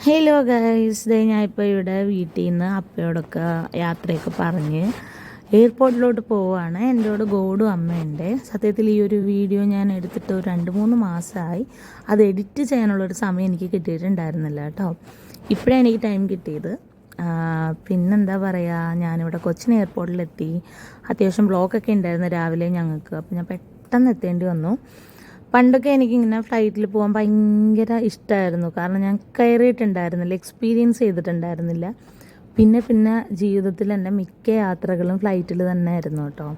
Hello guys, ഞാനിപ്പോൾ ഇവിടെ വീട്ടിൽ നിന്ന് അപ്പയോടൊക്കെ യാത്രയൊക്കെ പറഞ്ഞ് എയർപോർട്ടിലോട്ട് പോവുകയാണ്. എൻ്റെ കൂടെ ഗോഡും അമ്മയുണ്ട്. സത്യത്തിൽ ഈ ഒരു വീഡിയോ ഞാൻ എടുത്തിട്ട് ഒരു 2-3 മാസമായി. അത് എഡിറ്റ് ചെയ്യാനുള്ളൊരു സമയം എനിക്ക് കിട്ടിയിട്ടുണ്ടായിരുന്നില്ല കേട്ടോ. ഇപ്പോഴാണ് എനിക്ക് ടൈം കിട്ടിയത്. പിന്നെന്താ പറയുക, ഞാനിവിടെ കൊച്ചിൻ എയർപോർട്ടിലെത്തി. അത്യാവശ്യം ബ്ലോക്കൊക്കെ ഉണ്ടായിരുന്നു രാവിലെ ഞങ്ങൾക്ക്. അപ്പോൾ ഞാൻ പെട്ടെന്ന് എത്തേണ്ടി വന്നു. പണ്ടൊക്കെ എനിക്കിങ്ങനെ ഫ്ലൈറ്റിൽ പോകാൻ ഭയങ്കര ഇഷ്ടമായിരുന്നു. കാരണം ഞാൻ കയറിയിട്ടുണ്ടായിരുന്നില്ല, എക്സ്പീരിയൻസ് ചെയ്തിട്ടുണ്ടായിരുന്നില്ല. പിന്നെ ജീവിതത്തിൽ എൻ്റെ മിക്ക യാത്രകളും ഫ്ലൈറ്റിൽ തന്നെ ആയിരുന്നു കേട്ടോ.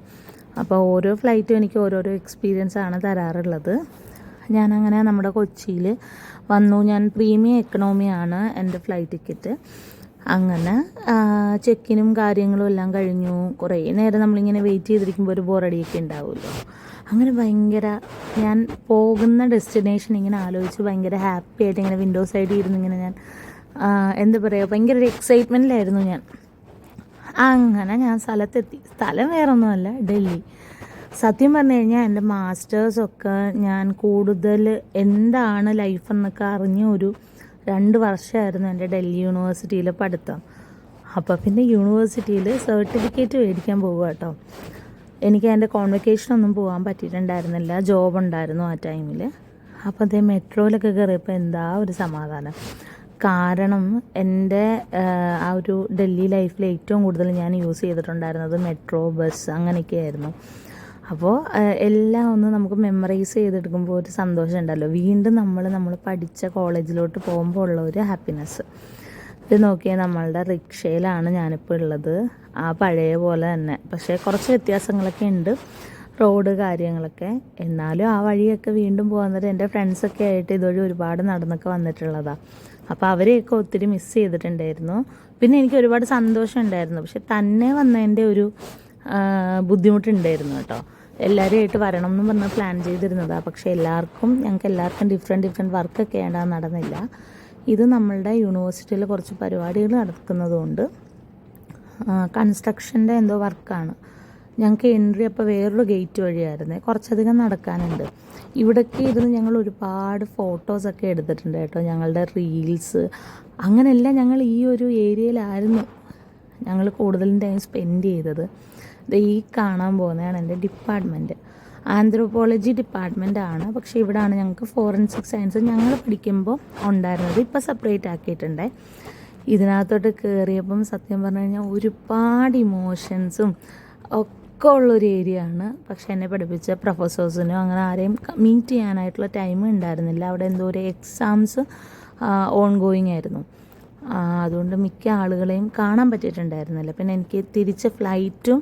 അപ്പോൾ ഓരോ ഫ്ലൈറ്റും എനിക്ക് ഓരോരോ എക്സ്പീരിയൻസ് ആണ് തരാറുള്ളത്. ഞാനങ്ങനെ നമ്മുടെ കൊച്ചിയിൽ വന്നു. ഞാൻ പ്രീമിയം എക്കണോമിയാണ് എൻ്റെ ഫ്ലൈറ്റ് ടിക്കറ്റ്. അങ്ങനെ ചെക്കിനും കാര്യങ്ങളും എല്ലാം കഴിഞ്ഞു. കുറേ നേരം നമ്മളിങ്ങനെ വെയിറ്റ് ചെയ്തിരിക്കുമ്പോൾ ഒരു ബോറടിയൊക്കെ ഉണ്ടാവുമല്ലോ. അങ്ങനെ ഭയങ്കര ഞാൻ പോകുന്ന ഡെസ്റ്റിനേഷൻ ഇങ്ങനെ ആലോചിച്ച് ഭയങ്കര ഹാപ്പി ആയിട്ട് ഇങ്ങനെ വിൻഡോ സൈഡിൽ ഇരുന്ന് ഇങ്ങനെ ഞാൻ എന്താ പറയുക, ഭയങ്കര ഒരു എക്സൈറ്റ്മെൻറ്റിലായിരുന്നു ഞാൻ. അങ്ങനെ ഞാൻ സ്ഥലത്തെത്തി. സ്ഥലം വേറൊന്നുമല്ല, ഡൽഹി. സത്യം പറഞ്ഞു കഴിഞ്ഞാൽ എൻ്റെ മാസ്റ്റേഴ്സൊക്കെ ഞാൻ കൂടുതൽ എന്താണ് ലൈഫ് എന്നൊക്കെ അറിഞ്ഞ ഒരു 2 വർഷമായിരുന്നു എൻ്റെ ഡൽഹി യൂണിവേഴ്സിറ്റിയിലെ പഠിത്തം. അപ്പോൾ പിന്നെ യൂണിവേഴ്സിറ്റിയിൽ സർട്ടിഫിക്കറ്റ് മേടിക്കാൻ പോകുക കേട്ടോ. എനിക്ക് എൻ്റെ കോൺവെക്കേഷനൊന്നും പോകാൻ പറ്റിയിട്ടുണ്ടായിരുന്നില്ല, ജോബ് ഉണ്ടായിരുന്നു ആ ടൈമിൽ. അപ്പോൾ അതേ മെട്രോയിലൊക്കെ കയറിയപ്പോൾ എന്താ ഒരു സമാധാനം. കാരണം എൻ്റെ ആ ഒരു ഡൽഹി ലൈഫിൽ ഏറ്റവും കൂടുതൽ ഞാൻ യൂസ് ചെയ്തിട്ടുണ്ടായിരുന്നത് മെട്രോ, ബസ് അങ്ങനെയൊക്കെയായിരുന്നു. അപ്പോൾ എല്ലാം ഒന്ന് നമുക്ക് മെമ്മറൈസ് ചെയ്തെടുക്കുമ്പോൾ ഒരു സന്തോഷം ഉണ്ടല്ലോ. വീണ്ടും നമ്മൾ പഠിച്ച കോളേജിലോട്ട് പോകുമ്പോൾ ഉള്ള ഒരു ഹാപ്പിനെസ്. ഇത് നോക്കിയാൽ നമ്മളുടെ റിക്ഷയിലാണ് ഞാനിപ്പോൾ ഉള്ളത്, ആ പഴയ പോലെ തന്നെ. പക്ഷേ കുറച്ച് വ്യത്യാസങ്ങളൊക്കെ ഉണ്ട്, റോഡ് കാര്യങ്ങളൊക്കെ. എന്നാലും ആ വഴിയൊക്കെ വീണ്ടും പോകുന്നത് എൻ്റെ ഫ്രണ്ട്സൊക്കെ ആയിട്ട് ഇതുവഴി ഒരുപാട് നടന്നൊക്കെ വന്നിട്ടുള്ളതാണ്. അപ്പോൾ അവരെയൊക്കെ ഒത്തിരി മിസ് ചെയ്തിട്ടുണ്ടായിരുന്നു. പിന്നെ എനിക്ക് ഒരുപാട് സന്തോഷം ഉണ്ടായിരുന്നു. പക്ഷെ തന്നെ വന്നതിൻ്റെ ഒരു ബുദ്ധിമുട്ടുണ്ടായിരുന്നു കേട്ടോ. എല്ലാവരുമായിട്ട് വരണം എന്ന് പറഞ്ഞ് പ്ലാൻ ചെയ്തിരുന്നതാണ്. പക്ഷേ ഞങ്ങൾക്ക് എല്ലാവർക്കും ഡിഫറെൻറ്റ് വർക്കൊക്കെ ആയിട്ട് നടന്നില്ല. ഇത് നമ്മളുടെ യൂണിവേഴ്സിറ്റിയിൽ കുറച്ച് പരിപാടികൾ നടക്കുന്നതുകൊണ്ട് കൺസ്ട്രക്ഷൻ്റെ എന്തോ വർക്കാണ്. ഞങ്ങൾക്ക് എൻട്രി അപ്പോൾ വേറൊരു ഗേറ്റ് വഴിയായിരുന്നേ, കുറച്ചധികം നടക്കാനുണ്ട്. ഇവിടേക്ക് ഇരുന്ന് ഞങ്ങൾ ഒരുപാട് ഫോട്ടോസൊക്കെ എടുത്തിട്ടുണ്ട് കേട്ടോ. ഞങ്ങളുടെ റീൽസ് അങ്ങനെയെല്ലാം ഞങ്ങൾ ഈ ഒരു ഏരിയയിലായിരുന്നു ഞങ്ങൾ കൂടുതലും ടൈം സ്പെൻഡ് ചെയ്തത്. ഈ കാണാൻ പോകുന്നതാണ് എൻ്റെ ഡിപ്പാർട്ട്മെൻറ്റ്. ആന്ത്രോപോളജി ഡിപ്പാർട്ട്മെൻറ്റാണ്. പക്ഷേ ഇവിടെയാണ് ഞങ്ങൾക്ക് ഫോറൻസിക് സയൻസ് ഞങ്ങൾ പഠിക്കുമ്പോൾ ഉണ്ടായിരുന്നത്. ഇപ്പോൾ സെപ്പറേറ്റ് ആക്കിയിട്ടുണ്ട്. ഇതിനകത്തോട്ട് കയറിയപ്പം സത്യം പറഞ്ഞു കഴിഞ്ഞാൽ ഒരുപാട് ഇമോഷൻസും ഒക്കെ ഉള്ളൊരു ഏരിയ ആണ്. പക്ഷേ എന്നെ പഠിപ്പിച്ച പ്രൊഫസേഴ്സിനോ അങ്ങനെ ആരെയും മീറ്റ് ചെയ്യാനായിട്ടുള്ള ടൈം ഉണ്ടായിരുന്നില്ല. അവിടെ എന്തോ ഒരു എക്സാംസ് ഓൺ ഗോയിങ് ആയിരുന്നു. അതുകൊണ്ട് മിക്ക ആളുകളെയും കാണാൻ പറ്റിയിട്ടുണ്ടായിരുന്നില്ല. പിന്നെ എനിക്ക് തിരിച്ച് ഫ്ലൈറ്റും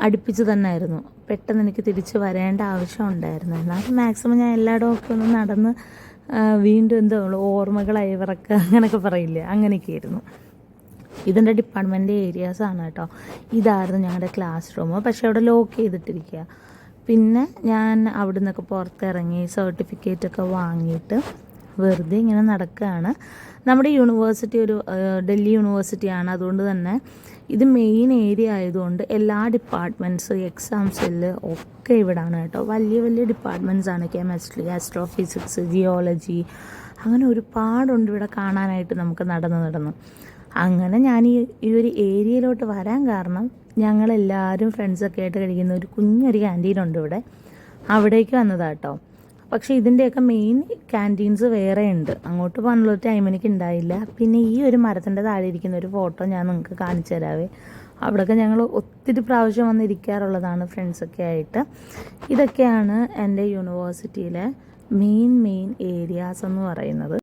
അടുപ്പിച്ച് തന്നെ ആയിരുന്നു. പെട്ടെന്ന് എനിക്ക് തിരിച്ച് വരേണ്ട ആവശ്യം ഉണ്ടായിരുന്നു. എന്നാൽ മാക്സിമം ഞാൻ എല്ലായിടവും ഒക്കെ ഒന്ന് നടന്ന് വീണ്ടും എന്തോ ഓർമ്മകളായി ഇവരൊക്കെ അങ്ങനെയൊക്കെ പറയില്ലേ, അങ്ങനെയൊക്കെയായിരുന്നു. ഇതിൻ്റെ ഡിപ്പാർട്ട്മെൻറ്റ് ഏരിയാസാണ് കേട്ടോ. ഇതായിരുന്നു ഞങ്ങളുടെ ക്ലാസ് റൂം. പക്ഷേ അവിടെ ലോക്ക് ചെയ്തിട്ടിരിക്കുക. പിന്നെ ഞാൻ അവിടെ നിന്നൊക്കെ പുറത്തിറങ്ങി സർട്ടിഫിക്കറ്റൊക്കെ വാങ്ങിയിട്ട് വെറുതെ ഇങ്ങനെ നടക്കുകയാണ്. നമ്മുടെ യൂണിവേഴ്സിറ്റി ഒരു ഡൽഹി യൂണിവേഴ്സിറ്റിയാണ്. അതുകൊണ്ട് തന്നെ ഇത് മെയിൻ ഏരിയ ആയതുകൊണ്ട് എല്ലാ ഡിപ്പാർട്ട്മെൻറ്റ്സ്, എക്സാംസിൽ ഒക്കെ ഇവിടാണ് കേട്ടോ. വലിയ ഡിപ്പാർട്ട്മെൻറ്റ്സാണ്. കെമിസ്ട്രി, ആസ്ട്രോഫിസിക്സ്, ജിയോളജി, അങ്ങനെ ഒരുപാടുണ്ട് ഇവിടെ കാണാനായിട്ട് നമുക്ക് നടന്ന്. അങ്ങനെ ഞാൻ ഈ ഒരു ഏരിയയിലോട്ട് വരാൻ കാരണം ഞങ്ങളെല്ലാവരും ഫ്രണ്ട്സൊക്കെ ആയിട്ട് കഴിക്കുന്ന ഒരു കുഞ്ഞൊരു ക്യാൻറ്റീനുണ്ട് ഇവിടെ. അവിടേക്ക് വന്നതാട്ടോ. പക്ഷേ ഇതിൻ്റെയൊക്കെ മെയിൻ ക്യാൻറ്റീൻസ് വേറെ ഉണ്ട്. അങ്ങോട്ട് പോകാനുള്ള ടൈം എനിക്ക് ഉണ്ടായില്ല. പിന്നെ ഈ ഒരു മരത്തിൻ്റെ താഴെ ഇരിക്കുന്ന ഒരു ഫോട്ടോ ഞാൻ നിങ്ങൾക്ക് കാണിച്ചു തരാവേ. അവിടെയൊക്കെ ഞങ്ങൾ ഒത്തിരി പ്രാവശ്യം വന്നിരിക്കാറുള്ളതാണ് ഫ്രണ്ട്സൊക്കെ ആയിട്ട്. ഇതൊക്കെയാണ് എൻ്റെ യൂണിവേഴ്സിറ്റിയിലെ മെയിൻ ഏരിയാസ് എന്ന് പറയുന്നത്.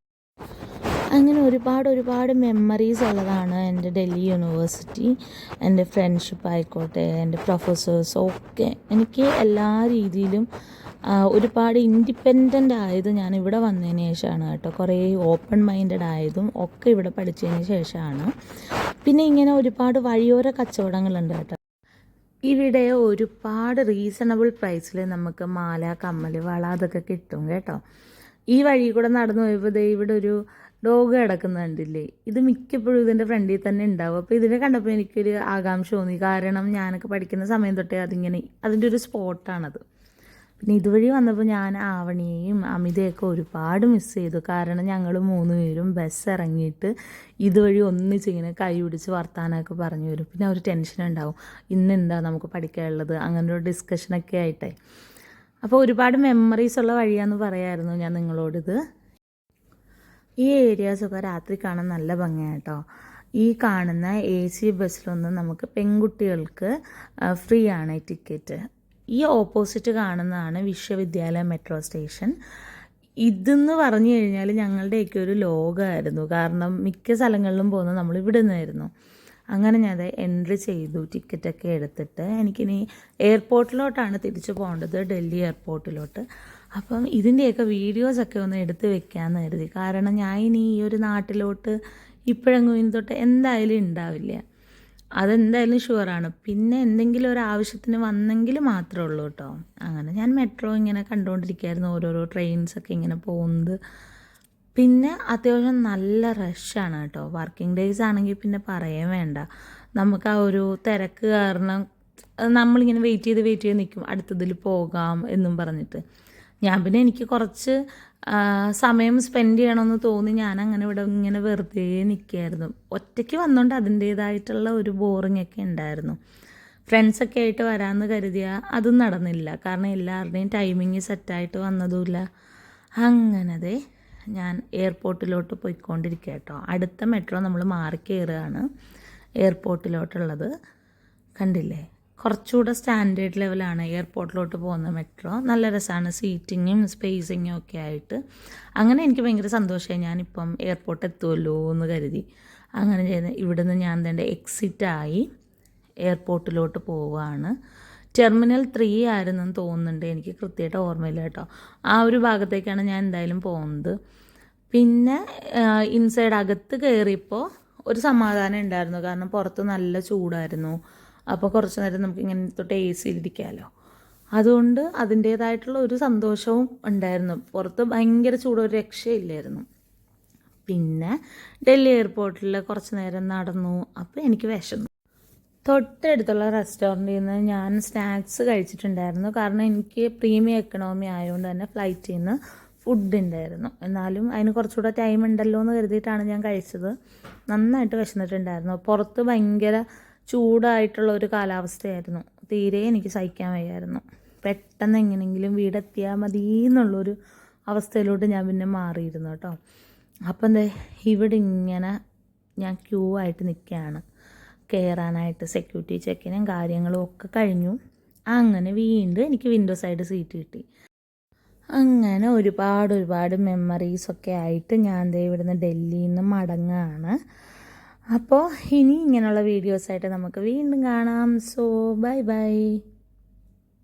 അങ്ങനെ ഒരുപാട് മെമ്മറീസ് ഉള്ളതാണ് എൻ്റെ ഡൽഹി യൂണിവേഴ്സിറ്റി. എൻ്റെ ഫ്രണ്ട്ഷിപ്പ് ആയിക്കോട്ടെ, എൻ്റെ പ്രൊഫസേഴ്സ് ഒക്കെ എനിക്ക് എല്ലാ രീതിയിലും ഒരുപാട് ഇൻഡിപെൻഡൻ്റ് ആയത് ഞാൻ ഇവിടെ വന്നതിന് ശേഷമാണ് കേട്ടോ. കുറേ ഓപ്പൺ മൈൻഡഡ് ആയതും ഒക്കെ ഇവിടെ പഠിച്ചതിന് ശേഷമാണ്. പിന്നെ ഇങ്ങനെ ഒരുപാട് വഴിയോര കച്ചവടങ്ങളുണ്ട് കേട്ടോ. ഇവിടെ ഒരുപാട് റീസണബിൾ പ്രൈസിൽ നമുക്ക് മാല, കമ്മൽ, വള അതൊക്കെ കിട്ടും കേട്ടോ. ഈ വഴി കൂടെ നടന്നു പോയപ്പോൾ ഇവിടെ ഒരു ഡോഗ് കിടക്കുന്ന കണ്ടില്ലേ. ഇത് മിക്കപ്പോഴും ഇതിൻ്റെ ഫ്രണ്ടിൽ തന്നെ ഉണ്ടാവും. അപ്പോൾ ഇതിനെ കണ്ടപ്പോൾ എനിക്കൊരു ആകാംക്ഷ തോന്നി. കാരണം ഞാനൊക്കെ പഠിക്കുന്ന സമയം തൊട്ടേ അതിൻ്റെ ഒരു സ്പോട്ടാണത്. പിന്നെ ഇതുവഴി വന്നപ്പോൾ ഞാൻ ആവണിയെയും അമിതയൊക്കെ ഒരുപാട് മിസ് ചെയ്തു. കാരണം ഞങ്ങൾ 3 പേരും ബസ് ഇറങ്ങിയിട്ട് ഇതുവഴി ഒന്നിച്ചിങ്ങനെ കൈ പിടിച്ച് വർത്താനമൊക്കെ പറഞ്ഞു വരും. പിന്നെ ഒരു ടെൻഷൻ ഉണ്ടാവും, ഇന്നെന്താ നമുക്ക് പഠിക്കാനുള്ളത്, അങ്ങനെ ഒരു ഡിസ്കഷനൊക്കെ ആയിട്ടേ. അപ്പോൾ ഒരുപാട് മെമ്മറീസ് ഉള്ള വഴിയാന്ന് പറയായിരുന്നു ഞാൻ നിങ്ങളോടിത്. ഈ ഏരിയാസൊക്കെ രാത്രി കാണാൻ നല്ല ഭംഗിയാണ് കേട്ടോ. ഈ കാണുന്ന AC ബസ്സിലൊന്നും നമുക്ക് പെൺകുട്ടികൾക്ക് ഫ്രീ ആണ് ടിക്കറ്റ്. ഈ ഓപ്പോസിറ്റ് കാണുന്നതാണ് വിശ്വവിദ്യാലയ മെട്രോ സ്റ്റേഷൻ. ഇതെന്ന് പറഞ്ഞു കഴിഞ്ഞാൽ ഞങ്ങളുടെയൊക്കെ ഒരു ലോകമായിരുന്നു. കാരണം മിക്ക സ്ഥലങ്ങളിലും പോകുന്നത് നമ്മൾ ഇവിടെ നിന്നായിരുന്നു. അങ്ങനെ ഞാൻ എൻട്രി ചെയ്തു, ടിക്കറ്റൊക്കെ എടുത്തിട്ട്. എനിക്കിനി എയർപോർട്ടിലോട്ടാണ് തിരിച്ചു പോകേണ്ടത്, ഡൽഹി എയർപോർട്ടിലോട്ട്. അപ്പം ഇതിൻ്റെയൊക്കെ വീഡിയോസൊക്കെ ഒന്ന് എടുത്ത് വെക്കാമെന്ന് കരുതി. കാരണം ഞാൻ ഇനി ഈ ഒരു നാട്ടിലോട്ട് ഇപ്പോഴെങ്ങും ഇനി തൊട്ട് എന്തായാലും ഉണ്ടാവില്ല, അതെന്തായാലും ഷുവറാണ്. പിന്നെ എന്തെങ്കിലും ഒരു ആവശ്യത്തിന് വന്നെങ്കിൽ മാത്രമേ ഉള്ളൂ കേട്ടോ. അങ്ങനെ ഞാൻ മെട്രോ ഇങ്ങനെ കണ്ടുകൊണ്ടിരിക്കുകയായിരുന്നു, ഓരോരോ ട്രെയിൻസൊക്കെ ഇങ്ങനെ പോകുന്നത്. പിന്നെ അത്യാവശ്യം നല്ല റഷാണ് കേട്ടോ. വർക്കിംഗ് ഡേയ്സ് ആണെങ്കിൽ പിന്നെ പറയേ വേണ്ട. നമുക്ക് ആ ഒരു തിരക്ക് കാരണം നമ്മളിങ്ങനെ വെയിറ്റ് ചെയ്ത് നിൽക്കും, അടുത്തതിൽ പോകാം എന്നും പറഞ്ഞിട്ട്. പിന്നെ എനിക്ക് കുറച്ച് സമയം സ്പെൻഡ് ചെയ്യണമെന്ന് തോന്നി ഞാനങ്ങനെ ഇവിടെ ഇങ്ങനെ വെറുതെ നിൽക്കുകയായിരുന്നു. ഒറ്റയ്ക്ക് വന്നുകൊണ്ട് അതിൻ്റേതായിട്ടുള്ള ഒരു ബോറിംഗ് ഒക്കെ ഉണ്ടായിരുന്നു. ഫ്രണ്ട്സൊക്കെ ആയിട്ട് വരാമെന്ന് കരുതിയാൽ അതും നടന്നില്ല. കാരണം എല്ലാവരുടെയും ടൈമിങ് സെറ്റായിട്ട് വന്നതുമില്ല. അങ്ങനതെ ഞാൻ എയർപോർട്ടിലോട്ട് പോയിക്കൊണ്ടിരിക്കുക കേട്ടോ. അടുത്ത മെട്രോ നമ്മൾ മാറി കയറുകയാണ് എയർപോർട്ടിലോട്ടുള്ളത്. കണ്ടില്ലേ, കുറച്ചുകൂടെ സ്റ്റാൻഡേർഡ് ലെവലാണ് എയർപോർട്ടിലോട്ട് പോകുന്ന മെട്രോ. നല്ല രസമാണ്, സീറ്റിങ്ങും സ്പേസിങ്ങും ഒക്കെ ആയിട്ട്. അങ്ങനെ എനിക്ക് ഭയങ്കര സന്തോഷമായി, ഞാനിപ്പം എയർപോർട്ട് എത്തുമല്ലോ എന്ന് കരുതി. അങ്ങനെ ചെയ്ത് ഇവിടുന്ന് ഞാൻ തന്നെ എക്സിറ്റായി എയർപോർട്ടിലോട്ട് പോവുകയാണ്. ടെർമിനൽ 3 ആയിരുന്നെന്ന് തോന്നുന്നുണ്ട്, എനിക്ക് കൃത്യമായിട്ട് ഓർമ്മയില്ല കേട്ടോ. ആ ഒരു ഭാഗത്തേക്കാണ് ഞാൻ എന്തായാലും പോകുന്നത്. പിന്നെ ഇൻസൈഡ് അകത്ത് കയറിയപ്പോൾ ഒരു സമാധാനം ഉണ്ടായിരുന്നു. കാരണം പുറത്ത് നല്ല ചൂടായിരുന്നു. അപ്പോൾ കുറച്ച് നേരം നമുക്ക് ഇങ്ങനെ തൊട്ട് AC-യിലിരിക്കാമല്ലോ. അതുകൊണ്ട് അതിൻ്റേതായിട്ടുള്ള ഒരു സന്തോഷവും ഉണ്ടായിരുന്നു. പുറത്ത് ഭയങ്കര ചൂട്, ഒരു രക്ഷയില്ലായിരുന്നു. പിന്നെ ഡൽഹി എയർപോർട്ടിൽ കുറച്ച് നേരം നടന്നു. അപ്പോൾ എനിക്ക് വിശന്നു. തൊട്ടടുത്തുള്ള റെസ്റ്റോറൻറ്റിൽ നിന്ന് ഞാൻ സ്നാക്സ് കഴിച്ചിട്ടുണ്ടായിരുന്നു. കാരണം എനിക്ക് പ്രീമിയം എക്കണോമി ആയതുകൊണ്ട് തന്നെ ഫ്ലൈറ്റിൽ നിന്ന് ഫുഡ് ഉണ്ടായിരുന്നു. എന്നാലും അതിന് കുറച്ചുകൂടെ ടൈം ഉണ്ടല്ലോ എന്ന് കരുതിയിട്ടാണ് ഞാൻ കഴിച്ചത്. നന്നായിട്ട് വിശന്നിട്ടുണ്ടായിരുന്നു. പുറത്ത് ഭയങ്കര ചൂടായിട്ടുള്ള ഒരു കാലാവസ്ഥയായിരുന്നു. തീരെ എനിക്ക് സഹിക്കാൻ വയ്യായിരുന്നു. പെട്ടെന്ന് എങ്ങനെയെങ്കിലും വീടെത്തിയാൽ മതി എന്നുള്ളൊരു അവസ്ഥയിലോട്ട് ഞാൻ പിന്നെ മാറിയിരുന്നു കേട്ടോ. അപ്പം ഇവിടെ ഇങ്ങനെ ഞാൻ ക്യൂ ആയിട്ട് നിൽക്കുകയാണ് കയറാനായിട്ട്. സെക്യൂരിറ്റി ചെക്കിനും കാര്യങ്ങളും ഒക്കെ കഴിഞ്ഞു. അങ്ങനെ വീണ്ടും എനിക്ക് വിൻഡോ സൈഡ് സീറ്റ് കിട്ടി. അങ്ങനെ ഒരുപാട് മെമ്മറീസൊക്കെ ആയിട്ട് ഞാൻ ഇവിടുന്ന് ഡൽഹിയിൽ നിന്ന് മടങ്ങുകയാണ്. അപ്പോൾ ഇനി ഇങ്ങനെയുള്ള വീഡിയോസായിട്ട് നമുക്ക് വീണ്ടും കാണാം. So by.